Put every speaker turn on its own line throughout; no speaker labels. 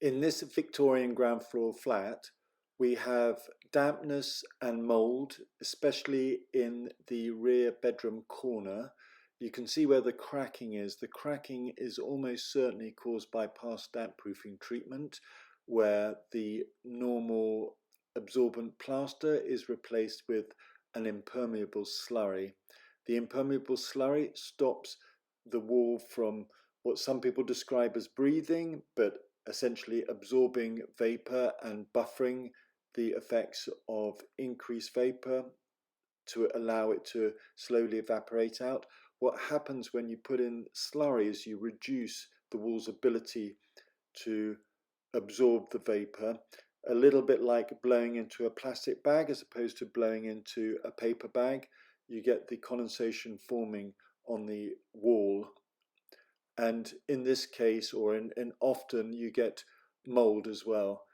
In this Victorian ground floor flat, we have dampness and mould, especially in the rear bedroom corner. You can see where the cracking is. The cracking is almost certainly caused by past damp-proofing treatment, where the normal absorbent plaster is replaced with an impermeable slurry. The impermeable slurry stops the wall from what some people describe as breathing, but essentially absorbing vapor and buffering the effects of increased vapor to allow it to slowly evaporate out. What happens when you put in slurry is you reduce the wall's ability to absorb the vapor, a little bit like blowing into a plastic bag as opposed to blowing into a paper bag. You get the condensation forming on the wall, and in this case, or in often, you get mould as well.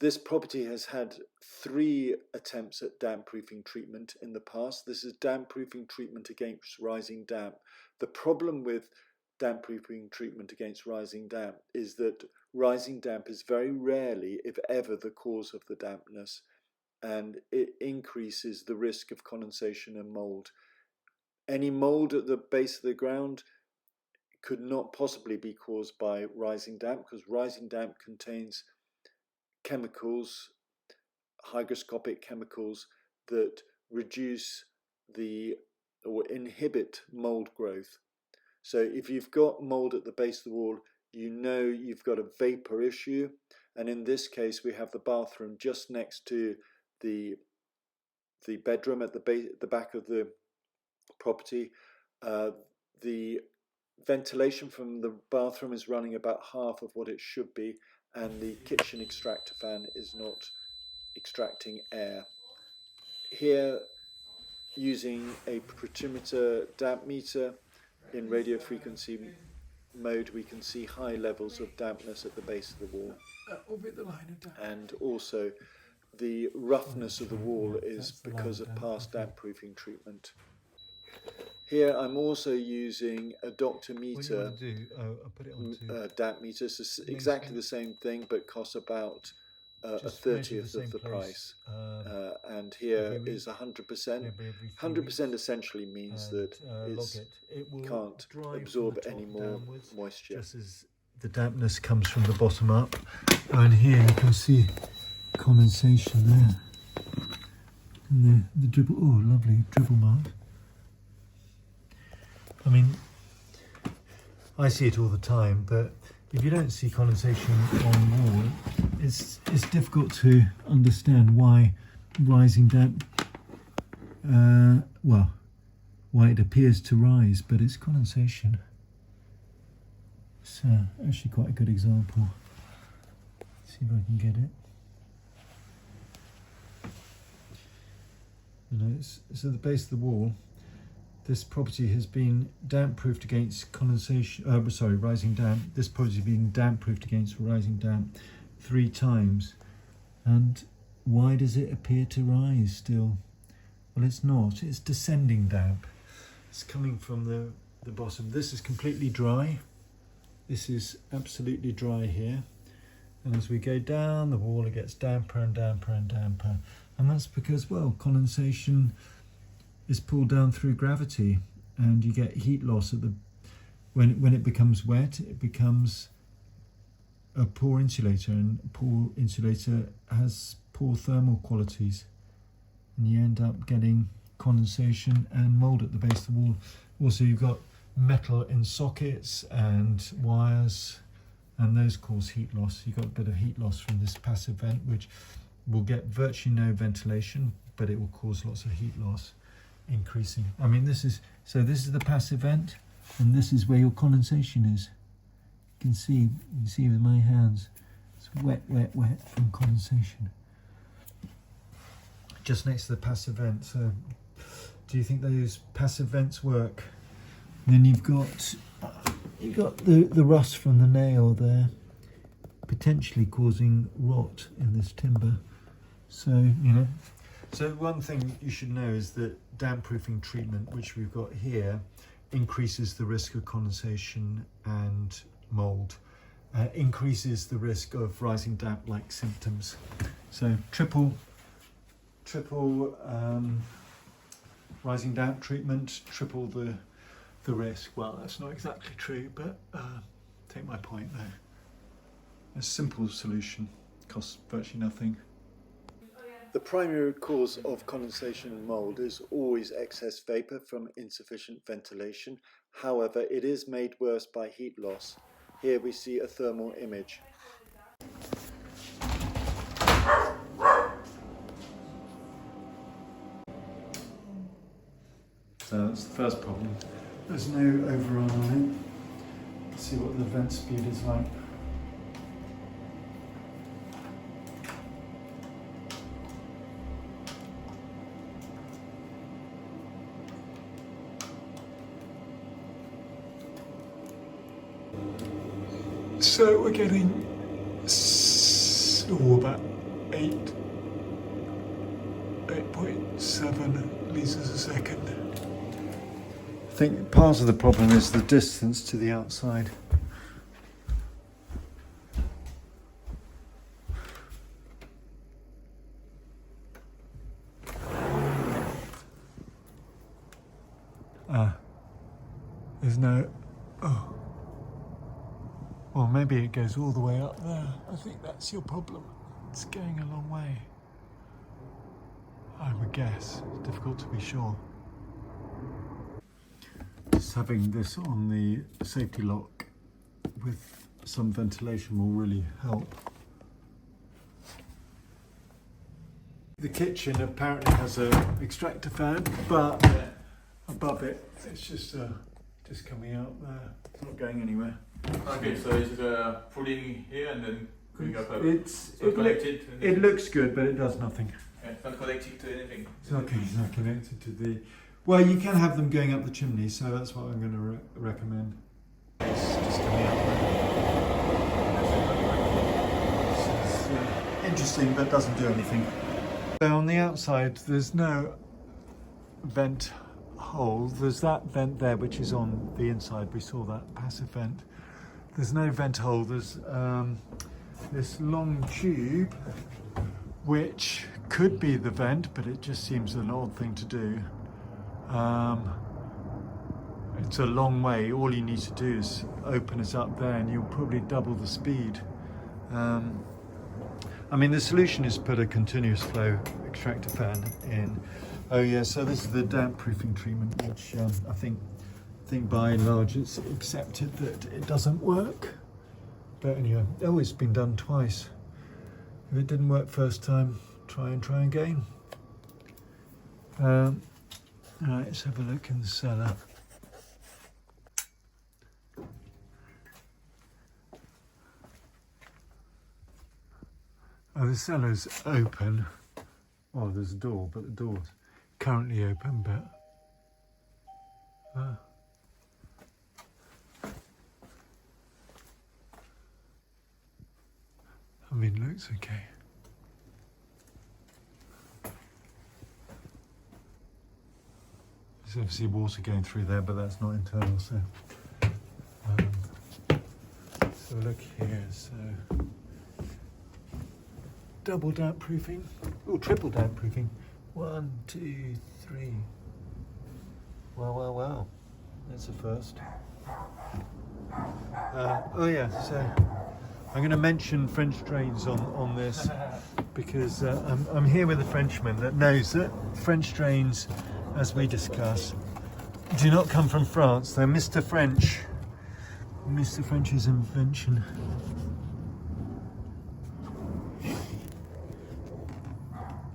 This property has had 3 attempts at damp-proofing treatment in the past. This is damp-proofing treatment against rising damp. The problem with damp-proofing treatment against rising damp is that rising damp is very rarely, if ever, the cause of the dampness, and it increases the risk of condensation and mould. Any mould at the base of the ground could not possibly be caused by rising damp, because rising damp contains chemicals, hygroscopic chemicals, that reduce or inhibit mould growth. So if you've got mould at the base of the wall, you know you've got a vapor issue, and in this case we have the bathroom just next to the bedroom at the back of the property. The ventilation from the bathroom is running about half of what it should be, and the kitchen extractor fan is not extracting air. Here, using a protimeter damp meter in radio frequency mode, we can see high levels of dampness at the base of the wall. And also the roughness of the wall is because of past damp-proofing treatment. Here I'm also using a Dr. meter damp meter. So exactly the same thing, but costs about a 30th of the price. And here is 100%. 100% essentially means that it can't absorb any more moisture.
Just as the dampness comes from the bottom up, and here you can see condensation there. And the dribble, oh lovely dribble mark. I mean, I see it all the time, but if you don't see condensation on wall, it's difficult to understand why rising damp, why it appears to rise, but it's condensation. It's actually quite a good example. Let's see if I can get it. You know, it's at the base of the wall. This property has been damp-proofed against rising damp. This property has been damp-proofed against rising damp 3 times. And why does it appear to rise still? Well, it's not. It's descending damp. It's coming from the bottom. This is completely dry. This is absolutely dry here. And as we go down the wall, it gets damper and damper and damper. And that's because, well, condensation is pulled down through gravity, and you get heat loss when it becomes wet. It becomes a poor insulator, and a poor insulator has poor thermal qualities, and you end up getting condensation and mould at the base of the wall. Also, you've got metal in sockets and wires, and those cause heat loss. You've got a bit of heat loss from this passive vent, which will get virtually no ventilation, but it will cause lots of heat loss. Increasing. I mean, this is the passive vent, and this is where your condensation is. You can see with my hands, it's wet from condensation. Just next to the passive vent. So, do you think those passive vents work? And then you've got the rust from the nail there, potentially causing rot in this timber. So, you know. So one thing you should know is that damp-proofing treatment, which we've got here, increases the risk of condensation and mould. increases the risk of rising damp-like symptoms. So triple rising damp treatment, triple the risk. Well, that's not exactly true, but take my point there. A simple solution costs virtually nothing.
The primary cause of condensation and mould is always excess vapour from insufficient ventilation. However, it is made worse by heat loss. Here we see a thermal image.
So that's the first problem. There's no overrun on it. Let's see what the vent speed is like. So we're getting about 8.7 litres a second. I think part of the problem is the distance to the outside. There's no... Oh. Well, maybe it goes all the way up there. I think that's your problem. It's going a long way. I would guess. It's difficult to be sure. Just having this on the safety lock with some ventilation will really help. The kitchen apparently has an extractor fan, but above it, it's just coming out there. It's not going anywhere.
Okay, so it's pulling here and then going up.
It looks good, but it does nothing.
Yeah, it's not connected to anything.
It's not connected to the... Well, you can have them going up the chimney, so that's what I'm going to recommend. It's just coming out there. It's interesting, but doesn't do anything. So on the outside, there's no vent hole. There's that vent there, which is on the inside. We saw that passive vent. There's no vent hole. There's this long tube, which could be the vent, but it just seems an odd thing to do. It's a long way. All you need to do is open it up there and you'll probably double the speed. I mean, the solution is put a continuous flow extractor fan in. Oh yeah, so this is the damp proofing treatment, which I think by and large it's accepted that it doesn't work. But anyway, oh, it's been done twice. If it didn't work first time, try again. All right, let's have a look in the cellar. Oh, the cellar's open. Oh, there's a door, but the door's currently open, but... I mean, it looks okay. There's obviously water going through there, but that's not internal, so... so look here, so... Double damp proofing, or triple damp proofing. 1, 2, 3. Wow. That's a first. Oh yeah, so I'm going to mention French drains on this because I'm here with a Frenchman that knows that French drains, as we discuss, do not come from France. They're Mr. French's invention.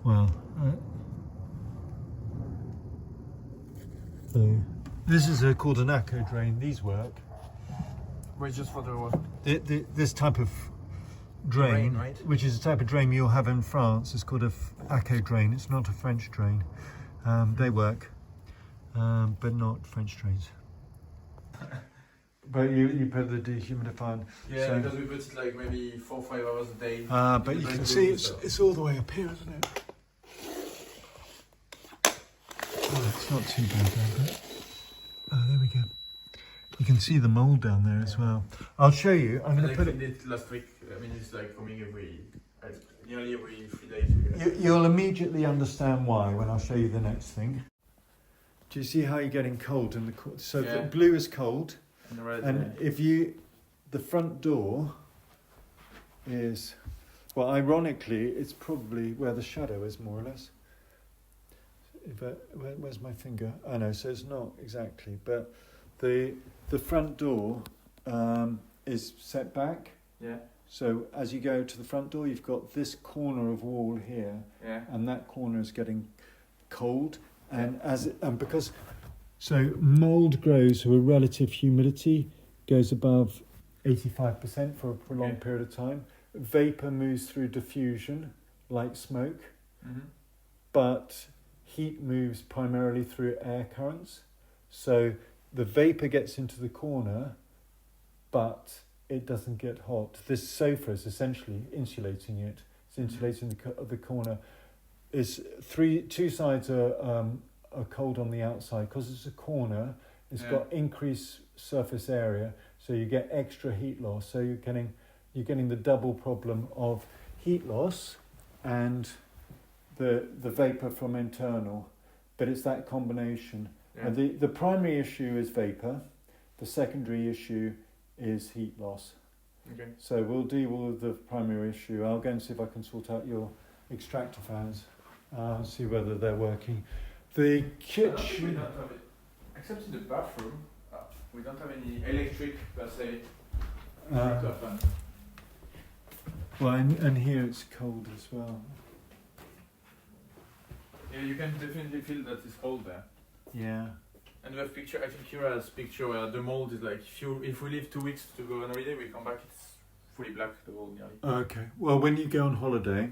Well, so this is called an echo drain. These work.
Wait, just for
This type of drain,
right?
Which is a type of drain you'll have in France, is called a echo drain. It's not a French drain. They work, but not French drains. But you put the dehumidifier on.
Yeah,
so,
because we put it like maybe 4 or 5 hours a day.
but you can see it's all the way up here, isn't it? Oh, it's not too bad, but there we go. You can see the mould down there as well. I'll show you. I'm going to
I
put
cleaned
it.
it last week. I mean, it's like coming nearly every 3 days.
You'll immediately understand why when I'll show you the next thing. Do you see how you're getting cold in the so
Yeah.
the blue is cold,
And the red,
and if the front door is, well, ironically, it's probably where the shadow is more or less. Where's my finger? Oh no, so it's not exactly, but the front door is set back.
yeah,
So as you go to the front door, you've got this corner of wall here,
yeah,
and that corner is getting cold, and because mould grows with relative humidity goes above 85% for a prolonged
Okay.
period of time. Vapor moves through diffusion like smoke, but heat moves primarily through air currents. So the vapor gets into the corner, but it doesn't get hot. This sofa is essentially insulating it. It's insulating the corner. Two sides are cold on the outside because it's a corner. It's got increased surface area, so you get extra heat loss. So you're getting the double problem of heat loss and the vapor from internal. But it's that combination.
yeah.
The primary issue is vapor. The secondary issue is heat loss.
Okay.
So we'll deal with the primary issue. I'll go and see if I can sort out your extractor fans. See whether they're working. The
We
kitchen.
don't have it, except in the bathroom. We don't have any electric per se. Fan.
Well, and here it's cold as well.
Yeah, you can definitely feel that it's cold there.
Yeah.
And we have picture. I think here has picture where the mold is like if we leave 2 weeks to go on holiday, we come back, it's fully black, the mold nearly.
Okay. Well, when you go on holiday,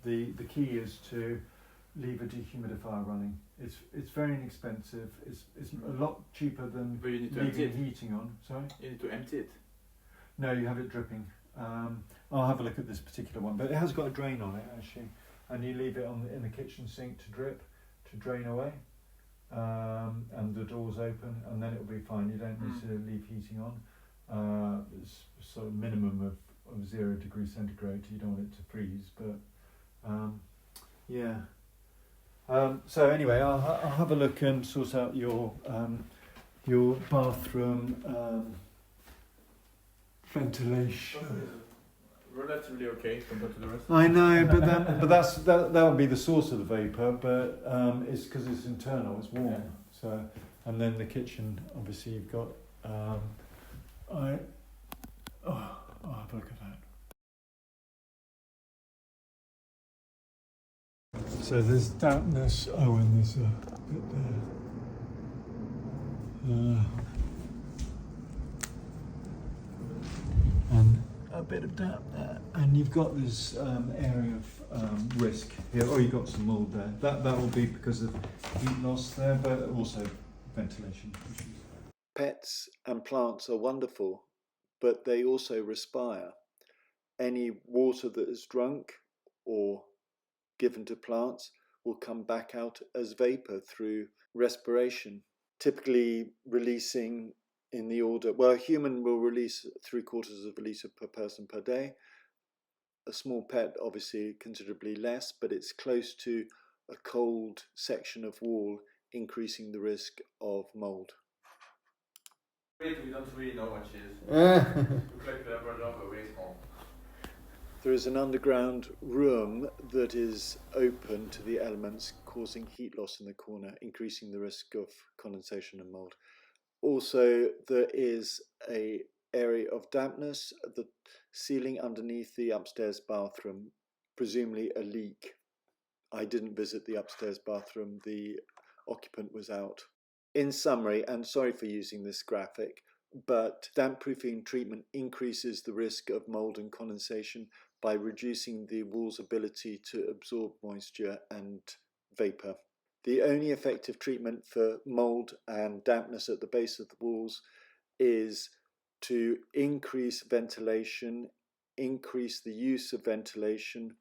the key is to leave a dehumidifier running. It's very inexpensive. It's a lot cheaper than
But you need to empty
leaving
it.
heating on. Sorry.
You need to empty it.
No, you have it dripping. I'll have a look at this particular one, but it has got a drain on it actually, and you leave it in the kitchen sink to drain away, and the door's open, and then it'll be fine. You don't need to leave heating on. It's sort of minimum of 0 degrees centigrade. You don't want it to freeze, but yeah. So anyway, I'll have a look and sort out your bathroom ventilation.
Relatively okay compared to the rest.
I know, but that would be the source of the vapor. But it's because it's internal, it's warm.
Yeah.
So, and then the kitchen, obviously, you've got. I'll have a look at that. So there's dampness. Oh, and there's a bit there. And a bit of damp there, and you've got this area of risk here. Oh, you've got some mould there. That will be because of heat loss there, but also ventilation issues.
Pets and plants are wonderful, but they also respire. Any water that is drunk or given to plants will come back out as vapor through respiration, typically releasing in the order, well, a human will release 3/4 of a litre per person per day. A small pet, obviously, considerably less, but it's close to a cold section of wall, increasing the risk of mould.
We don't really know what it is. Looks like the Labrador, but very small.
There is an underground room that is open to the elements, causing heat loss in the corner, increasing the risk of condensation and mould. Also, there is an area of dampness at the ceiling underneath the upstairs bathroom, presumably a leak. I didn't visit the upstairs bathroom, the occupant was out. In summary, and sorry for using this graphic, but damp proofing treatment increases the risk of mould and condensation by reducing the wall's ability to absorb moisture and vapour. The only effective treatment for mould and dampness at the base of the walls is to increase ventilation, increase the use of ventilation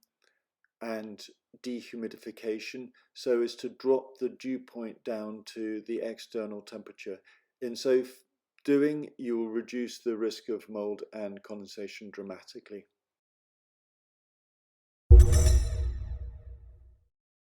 and dehumidification so as to drop the dew point down to the external temperature. doing, you will reduce the risk of mould and condensation dramatically.